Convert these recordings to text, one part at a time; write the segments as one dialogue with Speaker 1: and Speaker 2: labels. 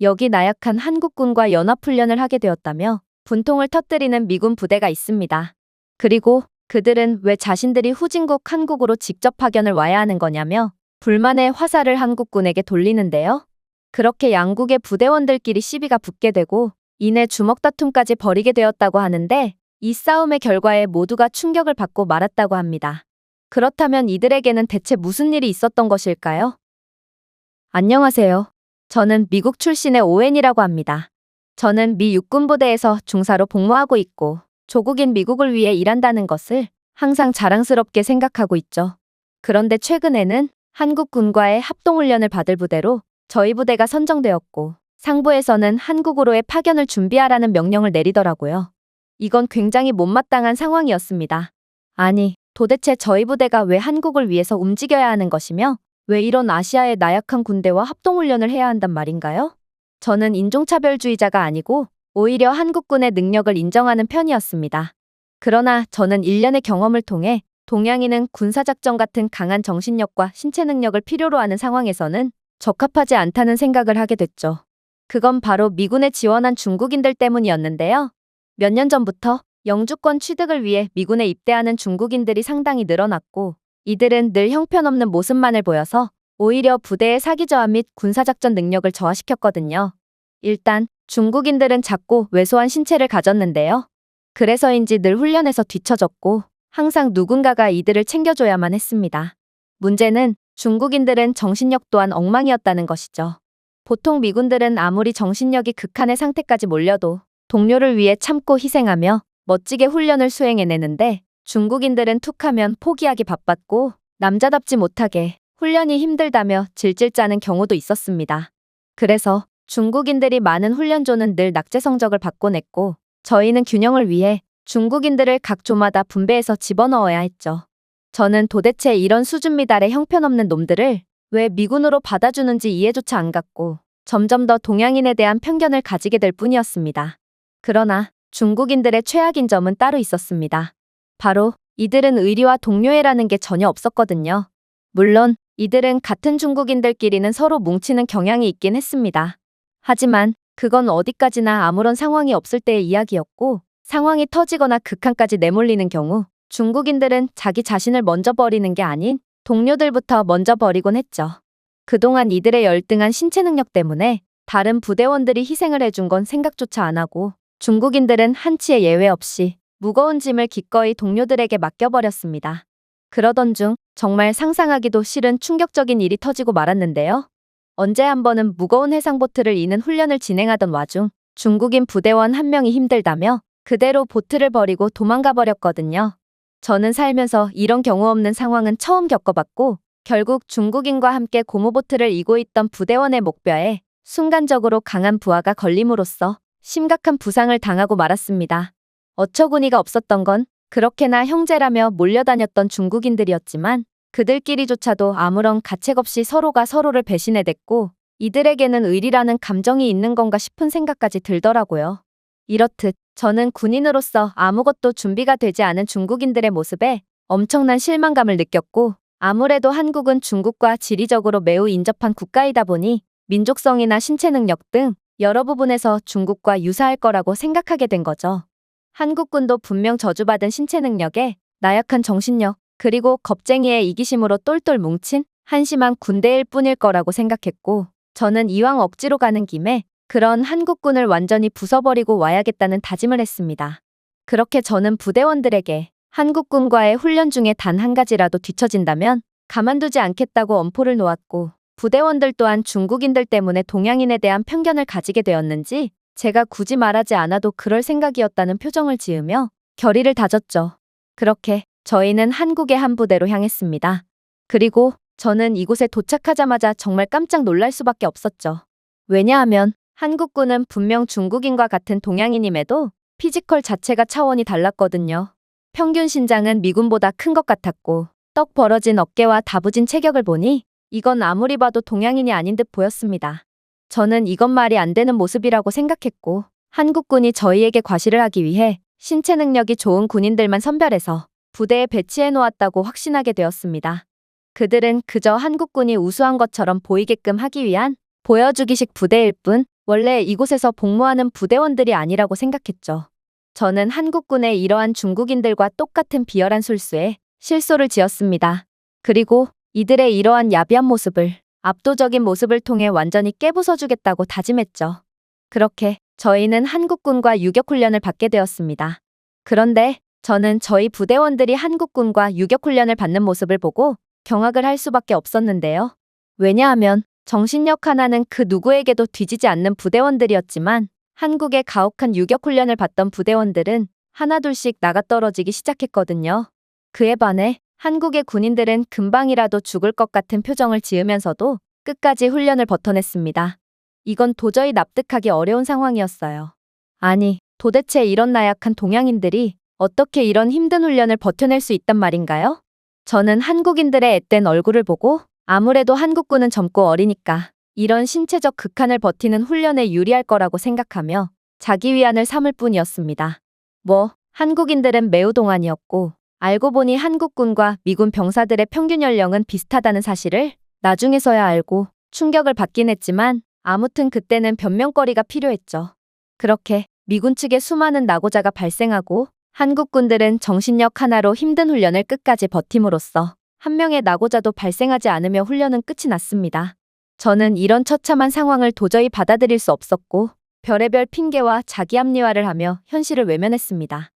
Speaker 1: 여기 나약한 한국군과 연합훈련을 하게 되었다며 분통을 터뜨리는 미군 부대가 있습니다. 그리고 그들은 왜 자신들이 후진국 한국으로 직접 파견을 와야 하는 거냐며 불만의 화살을 한국군에게 돌리는데요. 그렇게 양국의 부대원들끼리 시비가 붙게 되고 이내 주먹 다툼까지 벌이게 되었다고 하는데 이 싸움의 결과에 모두가 충격을 받고 말았다고 합니다. 그렇다면 이들에게는 대체 무슨 일이 있었던 것일까요? 안녕하세요. 저는 미국 출신의 오웬이라고 합니다. 저는 미 육군부대에서 중사로 복무하고 있고 조국인 미국을 위해 일한다는 것을 항상 자랑스럽게 생각하고 있죠. 그런데 최근에는 한국군과의 합동훈련을 받을 부대로 저희 부대가 선정되었고 상부에서는 한국으로의 파견을 준비하라는 명령을 내리더라고요. 이건 굉장히 못마땅한 상황이었습니다. 아니, 도대체 저희 부대가 왜 한국을 위해서 움직여야 하는 것이며 왜 이런 아시아의 나약한 군대와 합동훈련을 해야 한단 말인가요? 저는 인종차별주의자가 아니고 오히려 한국군의 능력을 인정하는 편이었습니다. 그러나 저는 일련의 경험을 통해 동양인은 군사작전 같은 강한 정신력과 신체 능력을 필요로 하는 상황에서는 적합하지 않다는 생각을 하게 됐죠. 그건 바로 미군에 지원한 중국인들 때문이었는데요. 몇 년 전부터 영주권 취득을 위해 미군에 입대하는 중국인들이 상당히 늘어났고 이들은 늘 형편없는 모습만을 보여서 오히려 부대의 사기저하 및 군사작전 능력을 저하시켰거든요. 일단 중국인들은 작고 왜소한 신체를 가졌는데요. 그래서인지 늘 훈련에서 뒤처졌고 항상 누군가가 이들을 챙겨줘야만 했습니다. 문제는 중국인들은 정신력 또한 엉망이었다는 것이죠. 보통 미군들은 아무리 정신력이 극한의 상태까지 몰려도 동료를 위해 참고 희생하며 멋지게 훈련을 수행해내는데 중국인들은 툭하면 포기하기 바빴고 남자답지 못하게 훈련이 힘들다며 질질 짜는 경우도 있었습니다. 그래서 중국인들이 많은 훈련조는 늘 낙제 성적을 받곤 했고 저희는 균형을 위해 중국인들을 각 조마다 분배해서 집어넣어야 했죠. 저는 도대체 이런 수준 미달의 형편없는 놈들을 왜 미군으로 받아주는지 이해조차 안 갔고 점점 더 동양인에 대한 편견을 가지게 될 뿐이었습니다. 그러나 중국인들의 최악인 점은 따로 있었습니다. 바로 이들은 의리와 동료애라는 게 전혀 없었거든요. 물론 이들은 같은 중국인들끼리는 서로 뭉치는 경향이 있긴 했습니다. 하지만 그건 어디까지나 아무런 상황이 없을 때의 이야기였고 상황이 터지거나 극한까지 내몰리는 경우 중국인들은 자기 자신을 먼저 버리는 게 아닌 동료들부터 먼저 버리곤 했죠. 그동안 이들의 열등한 신체 능력 때문에 다른 부대원들이 희생을 해준 건 생각조차 안 하고 중국인들은 한치의 예외 없이 무거운 짐을 기꺼이 동료들에게 맡겨버렸습니다. 그러던 중 정말 상상하기도 싫은 충격적인 일이 터지고 말았는데요. 언제 한 번은 무거운 해상보트를 이는 훈련을 진행하던 와중 중국인 부대원 한 명이 힘들다며 그대로 보트를 버리고 도망가 버렸거든요. 저는 살면서 이런 경우 없는 상황은 처음 겪어봤고 결국 중국인과 함께 고무보트를 이고 있던 부대원의 목뼈에 순간적으로 강한 부하가 걸림으로써 심각한 부상을 당하고 말았습니다. 어처구니가 없었던 건 그렇게나 형제라며 몰려다녔던 중국인들이었지만 그들끼리조차도 아무런 가책 없이 서로가 서로를 배신해댔고 이들에게는 의리라는 감정이 있는 건가 싶은 생각까지 들더라고요. 이렇듯 저는 군인으로서 아무것도 준비가 되지 않은 중국인들의 모습에 엄청난 실망감을 느꼈고 아무래도 한국은 중국과 지리적으로 매우 인접한 국가이다 보니 민족성이나 신체 능력 등 여러 부분에서 중국과 유사할 거라고 생각하게 된 거죠. 한국군도 분명 저주받은 신체 능력에 나약한 정신력 그리고 겁쟁이의 이기심으로 똘똘 뭉친 한심한 군대일 뿐일 거라고 생각했고 저는 이왕 억지로 가는 김에 그런 한국군을 완전히 부숴버리고 와야겠다는 다짐을 했습니다. 그렇게 저는 부대원들에게 한국군과의 훈련 중에 단 한 가지라도 뒤처진다면 가만두지 않겠다고 엄포를 놓았고 부대원들 또한 중국인들 때문에 동양인에 대한 편견을 가지게 되었는지 제가 굳이 말하지 않아도 그럴 생각이었다는 표정을 지으며 결의를 다졌죠. 그렇게 저희는 한국의 한 부대로 향했습니다. 그리고 저는 이곳에 도착하자마자 정말 깜짝 놀랄 수밖에 없었죠. 왜냐하면 한국군은 분명 중국인과 같은 동양인임에도 피지컬 자체가 차원이 달랐거든요. 평균 신장은 미군보다 큰 것 같았고 떡 벌어진 어깨와 다부진 체격을 보니 이건 아무리 봐도 동양인이 아닌 듯 보였습니다. 저는 이건 말이 안 되는 모습이라고 생각했고 한국군이 저희에게 과시를 하기 위해 신체 능력이 좋은 군인들만 선별해서 부대에 배치해 놓았다고 확신하게 되었습니다. 그들은 그저 한국군이 우수한 것처럼 보이게끔 하기 위한 보여주기식 부대일 뿐 원래 이곳에서 복무하는 부대원들이 아니라고 생각했죠. 저는 한국군의 이러한 중국인들과 똑같은 비열한 술수에 실소를 지었습니다. 그리고 이들의 이러한 야비한 모습을, 압도적인 모습을 통해 완전히 깨부숴주겠다고 다짐했죠. 그렇게 저희는 한국군과 유격훈련을 받게 되었습니다. 그런데 저는 저희 부대원들이 한국군과 유격훈련을 받는 모습을 보고 경악을 할 수밖에 없었는데요. 왜냐하면 정신력 하나는 그 누구에게도 뒤지지 않는 부대원들이었지만 한국의 가혹한 유격훈련을 받던 부대원들은 하나둘씩 나가떨어지기 시작했거든요. 그에 반해 한국의 군인들은 금방이라도 죽을 것 같은 표정을 지으면서도 끝까지 훈련을 버텨냈습니다. 이건 도저히 납득하기 어려운 상황이었어요. 아니, 도대체 이런 나약한 동양인들이 어떻게 이런 힘든 훈련을 버텨낼 수 있단 말인가요? 저는 한국인들의 앳된 얼굴을 보고 아무래도 한국군은 젊고 어리니까 이런 신체적 극한을 버티는 훈련에 유리할 거라고 생각하며 자기 위안을 삼을 뿐이었습니다. 한국인들은 매우 동안이었고 알고 보니 한국군과 미군 병사들의 평균 연령은 비슷하다는 사실을 나중에서야 알고 충격을 받긴 했지만 아무튼 그때는 변명거리가 필요했죠. 그렇게 미군 측에 수많은 낙오자가 발생하고 한국군들은 정신력 하나로 힘든 훈련을 끝까지 버팀으로써 한 명의 낙오자도 발생하지 않으며 훈련은 끝이 났습니다. 저는 이런 처참한 상황을 도저히 받아들일 수 없었고 별의별 핑계와 자기 합리화를 하며 현실을 외면했습니다.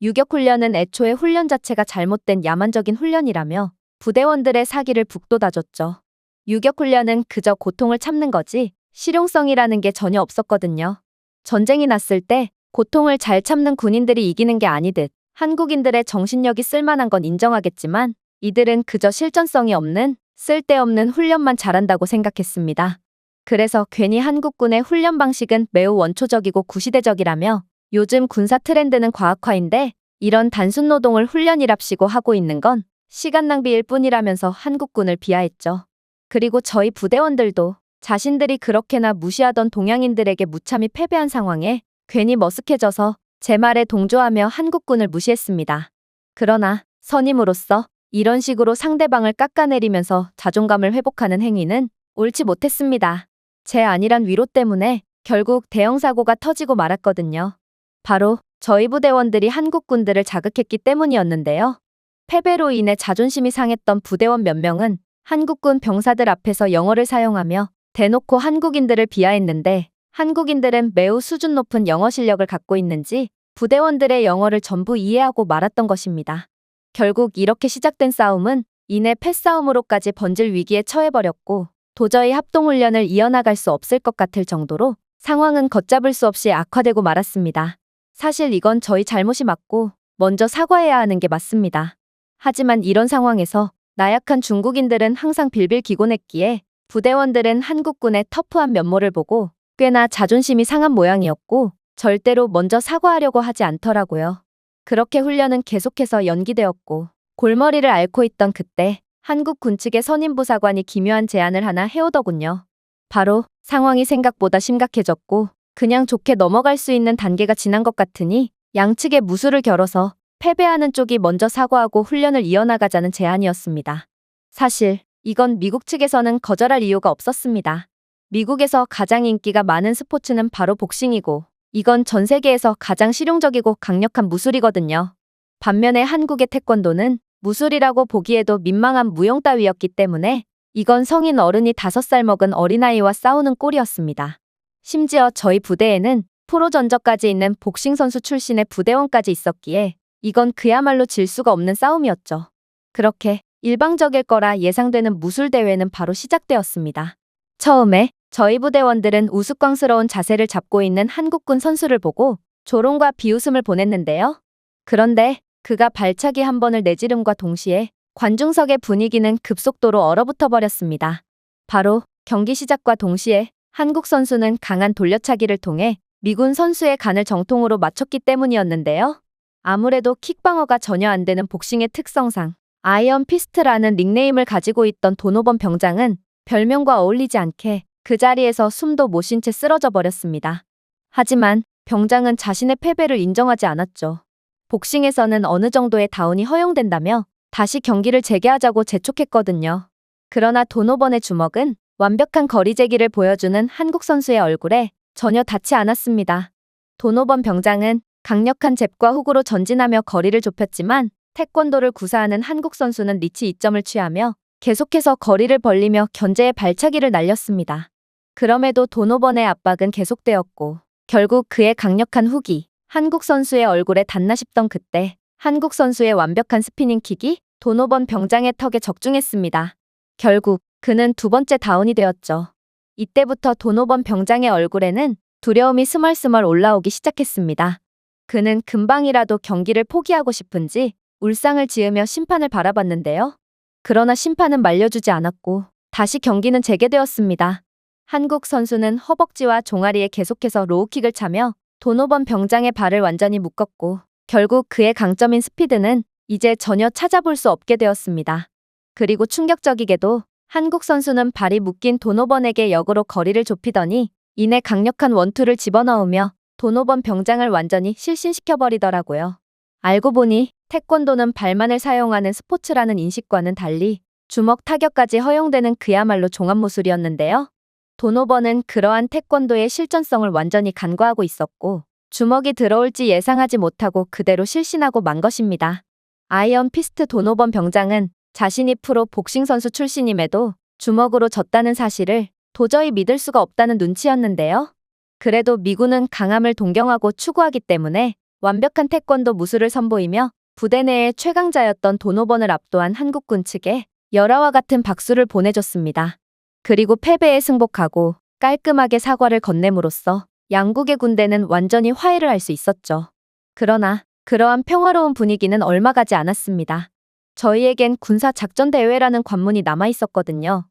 Speaker 1: 유격훈련은 애초에 훈련 자체가 잘못된 야만적인 훈련이라며 부대원들의 사기를 북돋아줬죠. 유격훈련은 그저 고통을 참는 거지 실용성이라는 게 전혀 없었거든요. 전쟁이 났을 때 고통을 잘 참는 군인들이 이기는 게 아니듯 한국인들의 정신력이 쓸만한 건 인정하겠지만 이들은 그저 실전성이 없는 쓸데없는 훈련만 잘한다고 생각했습니다. 그래서 괜히 한국군의 훈련 방식은 매우 원초적이고 구시대적이라며 요즘 군사 트렌드는 과학화인데 이런 단순 노동을 훈련이랍시고 하고 있는 건 시간 낭비일 뿐이라면서 한국군을 비하했죠. 그리고 저희 부대원들도 자신들이 그렇게나 무시하던 동양인들에게 무참히 패배한 상황에 괜히 머쓱해져서 제 말에 동조하며 한국군을 무시했습니다. 그러나 선임으로서 이런 식으로 상대방을 깎아내리면서 자존감을 회복하는 행위는 옳지 못했습니다. 제 안일한 위로 때문에 결국 대형 사고가 터지고 말았거든요. 바로 저희 부대원들이 한국군들을 자극했기 때문이었는데요. 패배로 인해 자존심이 상했던 부대원 몇 명은 한국군 병사들 앞에서 영어를 사용하며 대놓고 한국인들을 비하했는데 한국인들은 매우 수준 높은 영어 실력을 갖고 있는지 부대원들의 영어를 전부 이해하고 말았던 것입니다. 결국 이렇게 시작된 싸움은 이내 패싸움으로까지 번질 위기에 처해버렸고 도저히 합동훈련을 이어나갈 수 없을 것 같을 정도로 상황은 걷잡을 수 없이 악화되고 말았습니다. 사실 이건 저희 잘못이 맞고 먼저 사과해야 하는 게 맞습니다. 하지만 이런 상황에서 나약한 중국인들은 항상 빌빌 기곤했기에 부대원들은 한국군의 터프한 면모를 보고 꽤나 자존심이 상한 모양이었고 절대로 먼저 사과하려고 하지 않더라고요. 그렇게 훈련은 계속해서 연기되었고 골머리를 앓고 있던 그때 한국군 측의 선임부사관이 기묘한 제안을 하나 해오더군요. 바로 상황이 생각보다 심각해졌고 그냥 좋게 넘어갈 수 있는 단계가 지난 것 같으니 양측의 무술을 겨뤄서 패배하는 쪽이 먼저 사과하고 훈련을 이어나가자는 제안이었습니다. 사실 이건 미국 측에서는 거절할 이유가 없었습니다. 미국에서 가장 인기가 많은 스포츠는 바로 복싱이고 이건 전 세계에서 가장 실용적이고 강력한 무술이거든요. 반면에 한국의 태권도는 무술이라고 보기에도 민망한 무용 따위였기 때문에 이건 성인 어른이 5살 먹은 어린아이와 싸우는 꼴이었습니다. 심지어 저희 부대에는 프로 전적까지 있는 복싱 선수 출신의 부대원까지 있었기에 이건 그야말로 질 수가 없는 싸움이었죠. 그렇게 일방적일 거라 예상되는 무술 대회는 바로 시작되었습니다. 처음에 저희 부대원들은 우스꽝스러운 자세를 잡고 있는 한국군 선수를 보고 조롱과 비웃음을 보냈는데요. 그런데 그가 발차기 한 번을 내지름과 동시에 관중석의 분위기는 급속도로 얼어붙어 버렸습니다. 바로 경기 시작과 동시에 한국 선수는 강한 돌려차기를 통해 미군 선수의 간을 정통으로 맞췄기 때문이었는데요. 아무래도 킥방어가 전혀 안 되는 복싱의 특성상 아이언 피스트라는 닉네임을 가지고 있던 도노번 병장은 별명과 어울리지 않게 그 자리에서 숨도 못 쉰 채 쓰러져 버렸습니다. 하지만 병장은 자신의 패배를 인정하지 않았죠. 복싱에서는 어느 정도의 다운이 허용된다며 다시 경기를 재개하자고 재촉했거든요. 그러나 도노번의 주먹은 완벽한 거리제기를 보여주는 한국 선수의 얼굴에 전혀 닿지 않았습니다. 도노번 병장은 강력한 잽과 훅으로 전진하며 거리를 좁혔지만 태권도를 구사하는 한국 선수는 리치 2점을 취하며 계속해서 거리를 벌리며 견제의 발차기를 날렸습니다. 그럼에도 도노번의 압박은 계속되었고 결국 그의 강력한 훅이 한국 선수의 얼굴에 닿나 싶던 그때 한국 선수의 완벽한 스피닝킥이 도노번 병장의 턱에 적중했습니다. 결국 그는 두 번째 다운이 되었죠. 이때부터 도노번 병장의 얼굴에는 두려움이 스멀스멀 올라오기 시작했습니다. 그는 금방이라도 경기를 포기하고 싶은지 울상을 지으며 심판을 바라봤는데요. 그러나 심판은 말려주지 않았고 다시 경기는 재개되었습니다. 한국 선수는 허벅지와 종아리에 계속해서 로우킥을 차며 도노번 병장의 발을 완전히 묶었고 결국 그의 강점인 스피드는 이제 전혀 찾아볼 수 없게 되었습니다. 그리고 충격적이게도 한국 선수는 발이 묶인 도노번에게 역으로 거리를 좁히더니 이내 강력한 원투를 집어넣으며 도노번 병장을 완전히 실신시켜버리더라고요. 알고 보니 태권도는 발만을 사용하는 스포츠라는 인식과는 달리 주먹 타격까지 허용되는 그야말로 종합무술이었는데요. 도노번은 그러한 태권도의 실전성을 완전히 간과하고 있었고 주먹이 들어올지 예상하지 못하고 그대로 실신하고 만 것입니다. 아이언 피스트 도노번 병장은 자신이 프로 복싱 선수 출신임에도 주먹으로 졌다는 사실을 도저히 믿을 수가 없다는 눈치였는데요. 그래도 미군은 강함을 동경하고 추구하기 때문에 완벽한 태권도 무술을 선보이며 부대 내의 최강자였던 도노번을 압도한 한국군 측에 열화와 같은 박수를 보내줬습니다. 그리고 패배에 승복하고 깔끔하게 사과를 건넴으로써 양국의 군대는 완전히 화해를 할 수 있었죠. 그러나 그러한 평화로운 분위기는 얼마 가지 않았습니다. 저희에겐 군사작전대회라는 관문이 남아있었거든요.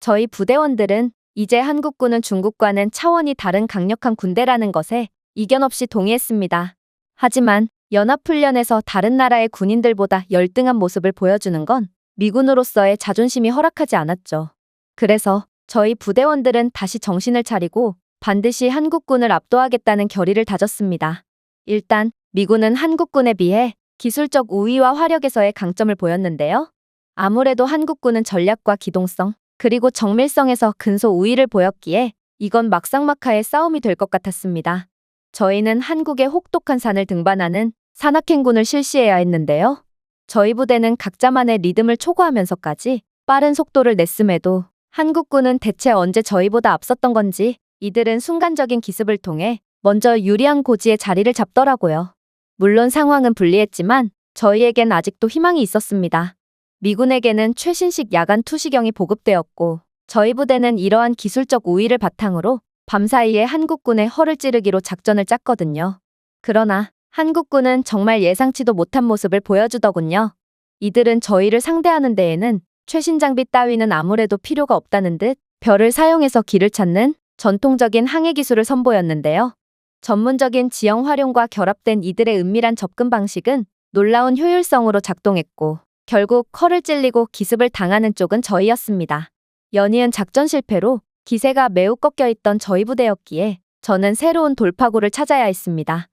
Speaker 1: 저희 부대원들은 이제 한국군은 중국과는 차원이 다른 강력한 군대라는 것에 이견 없이 동의했습니다. 하지만 연합훈련에서 다른 나라의 군인들보다 열등한 모습을 보여주는 건 미군으로서의 자존심이 허락하지 않았죠. 그래서 저희 부대원들은 다시 정신을 차리고 반드시 한국군을 압도하겠다는 결의를 다졌습니다. 일단 미군은 한국군에 비해 기술적 우위와 화력에서의 강점을 보였는데요. 아무래도 한국군은 전략과 기동성, 그리고 정밀성에서 근소 우위를 보였기에 이건 막상막하의 싸움이 될 것 같았습니다. 저희는 한국의 혹독한 산을 등반하는 산악행군을 실시해야 했는데요. 저희 부대는 각자만의 리듬을 초과하면서까지 빠른 속도를 냈음에도 한국군은 대체 언제 저희보다 앞섰던 건지 이들은 순간적인 기습을 통해 먼저 유리한 고지에 자리를 잡더라고요. 물론 상황은 불리했지만 저희에겐 아직도 희망이 있었습니다. 미군에게는 최신식 야간 투시경이 보급되었고 저희 부대는 이러한 기술적 우위를 바탕으로 밤사이에 한국군의 허를 찌르기로 작전을 짰거든요. 그러나 한국군은 정말 예상치도 못한 모습을 보여주더군요. 이들은 저희를 상대하는 데에는 최신 장비 따위는 아무래도 필요가 없다는 듯 별을 사용해서 길을 찾는 전통적인 항해 기술을 선보였는데요. 전문적인 지형 활용과 결합된 이들의 은밀한 접근 방식은 놀라운 효율성으로 작동했고 결국 허를 찔리고 기습을 당하는 쪽은 저희였습니다. 연이은 작전 실패로 기세가 매우 꺾여있던 저희 부대였기에 저는 새로운 돌파구를 찾아야 했습니다.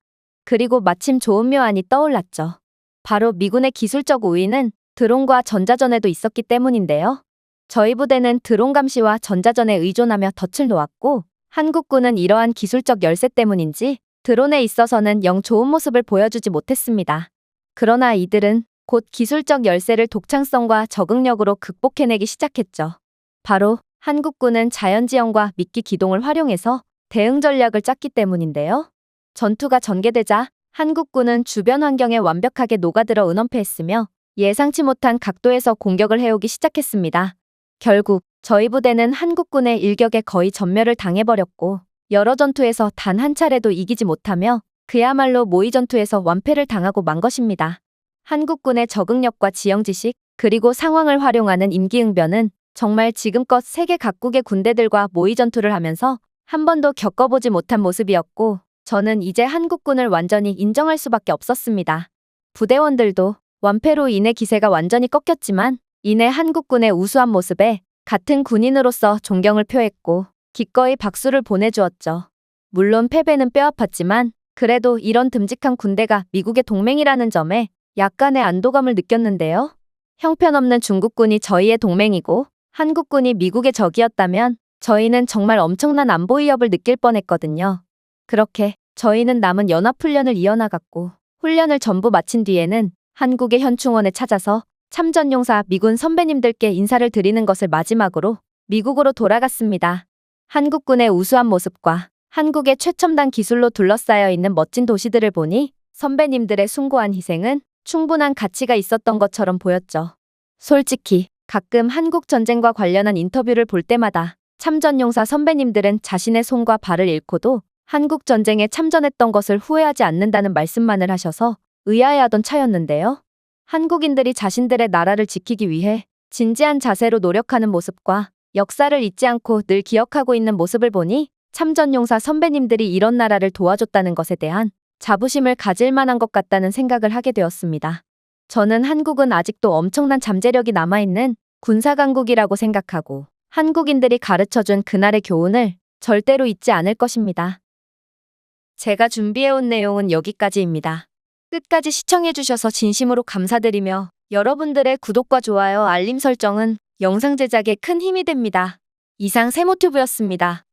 Speaker 1: 그리고 마침 좋은 묘안이 떠올랐죠. 바로 미군의 기술적 우위는 드론과 전자전에도 있었기 때문인데요. 저희 부대는 드론 감시와 전자전에 의존하며 덫을 놓았고 한국군은 이러한 기술적 열세 때문인지 드론에 있어서는 영 좋은 모습을 보여주지 못했습니다. 그러나 이들은 곧 기술적 열세를 독창성과 적응력으로 극복해내기 시작했죠. 바로 한국군은 자연지형과 미끼 기동을 활용해서 대응 전략을 짰기 때문인데요. 전투가 전개되자 한국군은 주변 환경에 완벽하게 녹아들어 은원패했으며 예상치 못한 각도에서 공격을 해오기 시작했습니다. 결국 저희 부대는 한국군의 일격에 거의 전멸을 당해버렸고 여러 전투에서 단 한 차례도 이기지 못하며 그야말로 모의 전투에서 완패를 당하고 만 것입니다. 한국군의 적응력과 지형지식 그리고 상황을 활용하는 임기응변은 정말 지금껏 세계 각국의 군대들과 모의 전투를 하면서 한 번도 겪어보지 못한 모습이었고 저는 이제 한국군을 완전히 인정할 수밖에 없었습니다. 부대원들도 완패로 인해 기세가 완전히 꺾였지만 이내 한국군의 우수한 모습에 같은 군인으로서 존경을 표했고 기꺼이 박수를 보내주었죠. 물론 패배는 뼈아팠지만 그래도 이런 듬직한 군대가 미국의 동맹이라는 점에 약간의 안도감을 느꼈는데요. 형편없는 중국군이 저희의 동맹이고 한국군이 미국의 적이었다면 저희는 정말 엄청난 안보 위협을 느낄 뻔했거든요. 그렇게 저희는 남은 연합훈련을 이어나갔고 훈련을 전부 마친 뒤에는 한국의 현충원에 찾아서 참전용사 미군 선배님들께 인사를 드리는 것을 마지막으로 미국으로 돌아갔습니다. 한국군의 우수한 모습과 한국의 최첨단 기술로 둘러싸여 있는 멋진 도시들을 보니 선배님들의 숭고한 희생은 충분한 가치가 있었던 것처럼 보였죠. 솔직히 가끔 한국 전쟁과 관련한 인터뷰를 볼 때마다 참전용사 선배님들은 자신의 손과 발을 잃고도 한국 전쟁에 참전했던 것을 후회하지 않는다는 말씀만을 하셔서 의아해하던 차였는데요. 한국인들이 자신들의 나라를 지키기 위해 진지한 자세로 노력하는 모습과 역사를 잊지 않고 늘 기억하고 있는 모습을 보니 참전용사 선배님들이 이런 나라를 도와줬다는 것에 대한 자부심을 가질 만한 것 같다는 생각을 하게 되었습니다. 저는 한국은 아직도 엄청난 잠재력이 남아있는 군사강국이라고 생각하고 한국인들이 가르쳐준 그날의 교훈을 절대로 잊지 않을 것입니다. 제가 준비해온 내용은 여기까지입니다. 끝까지 시청해주셔서 진심으로 감사드리며 여러분들의 구독과 좋아요, 알림 설정은 영상 제작에 큰 힘이 됩니다. 이상 세모튜브였습니다.